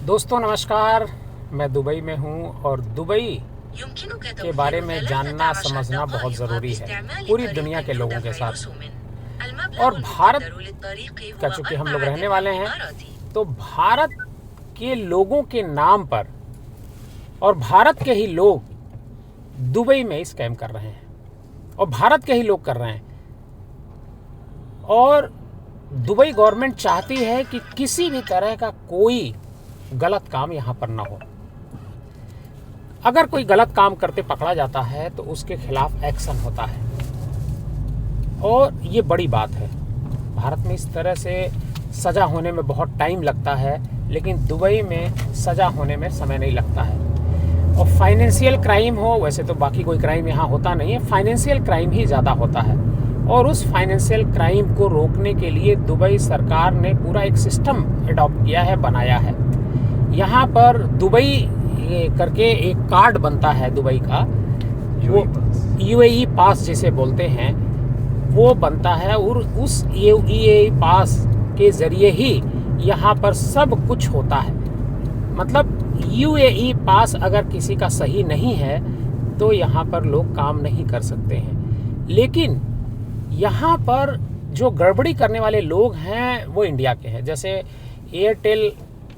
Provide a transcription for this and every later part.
दोस्तों नमस्कार। मैं दुबई में हूँ और दुबई के बारे में जानना समझना बहुत ज़रूरी है पूरी दुनिया के लोगों के साथ। और भारत का चूँकि हम लोग रहने वाले हैं, तो भारत के लोगों के नाम पर और भारत के ही लोग दुबई में स्कैम कर रहे हैं और भारत के ही लोग कर रहे हैं। और दुबई गवर्नमेंट चाहती है कि किसी भी तरह का कोई गलत काम यहाँ पर ना हो। अगर कोई गलत काम करते पकड़ा जाता है तो उसके खिलाफ एक्शन होता है और ये बड़ी बात है। भारत में इस तरह से सज़ा होने में बहुत टाइम लगता है, लेकिन दुबई में सज़ा होने में समय नहीं लगता है। और फाइनेंशियल क्राइम हो, वैसे तो बाकी कोई क्राइम यहाँ होता नहीं है, फाइनेंशियल क्राइम ही ज़्यादा होता है। और उस फाइनेंशियल क्राइम को रोकने के लिए दुबई सरकार ने पूरा एक सिस्टम अडॉप्ट किया है, बनाया है। यहाँ पर दुबई करके एक कार्ड बनता है दुबई का, वो यूएई पास जिसे बोलते हैं, वो बनता है। और उस यूएई पास के ज़रिए ही यहाँ पर सब कुछ होता है। मतलब यूएई पास अगर किसी का सही नहीं है तो यहाँ पर लोग काम नहीं कर सकते हैं। लेकिन यहाँ पर जो गड़बड़ी करने वाले लोग हैं वो इंडिया के हैं। जैसे एयरटेल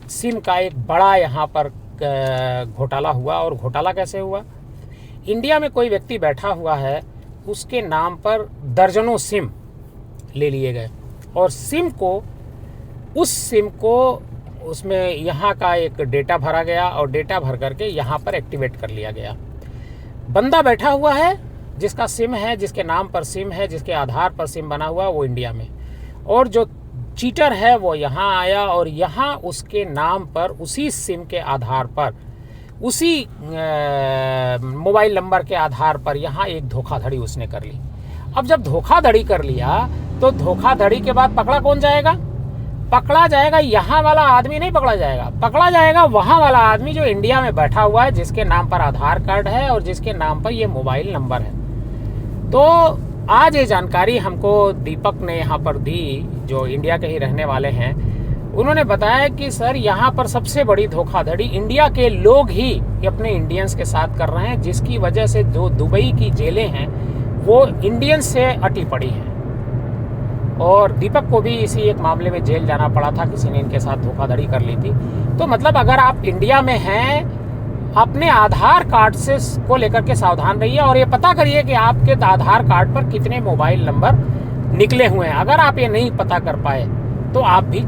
सिम का एक बड़ा यहाँ पर घोटाला हुआ। और घोटाला कैसे हुआ? इंडिया में कोई व्यक्ति बैठा हुआ है, उसके नाम पर दर्जनों सिम ले लिए गए और उस सिम को उसमें यहाँ का एक डेटा भरा गया और डेटा भर करके यहाँ पर एक्टिवेट कर लिया गया। बंदा बैठा हुआ है जिसका सिम है, जिसके नाम पर सिम है, जिसके आधार पर सिम बना हुआ, वो इंडिया में। और जो चीटर है वो यहाँ आया और यहाँ उसके नाम पर, उसी सिम के आधार पर, उसी मोबाइल नंबर के आधार पर यहाँ एक धोखाधड़ी उसने कर ली। अब जब धोखाधड़ी कर लिया तो धोखाधड़ी के बाद पकड़ा कौन जाएगा? पकड़ा जाएगा यहाँ वाला आदमी नहीं पकड़ा जाएगा, पकड़ा जाएगा वहाँ वाला आदमी जो इंडिया में बैठा हुआ है, जिसके नाम पर आधार कार्ड है और जिसके नाम पर ये मोबाइल नंबर है। तो आज ये जानकारी हमको दीपक ने यहाँ पर दी, जो इंडिया के ही रहने वाले हैं। उन्होंने बताया कि सर यहाँ पर सबसे बड़ी धोखाधड़ी इंडिया के लोग ही अपने इंडियंस के साथ कर रहे हैं, जिसकी वजह से जो दुबई की जेलें हैं वो इंडियंस से अटी पड़ी हैं। और दीपक को भी इसी एक मामले में जेल जाना पड़ा था, किसी ने इनके साथ धोखाधड़ी कर ली थी। तो मतलब अगर आप इंडिया में हैं, अपने आधार कार्ड से को लेकर के सावधान रहिए और ये पता करिए कि आपके आधार कार्ड पर कितने मोबाइल नंबर निकले हुए हैं। अगर आप ये नहीं पता कर पाए तो आप भी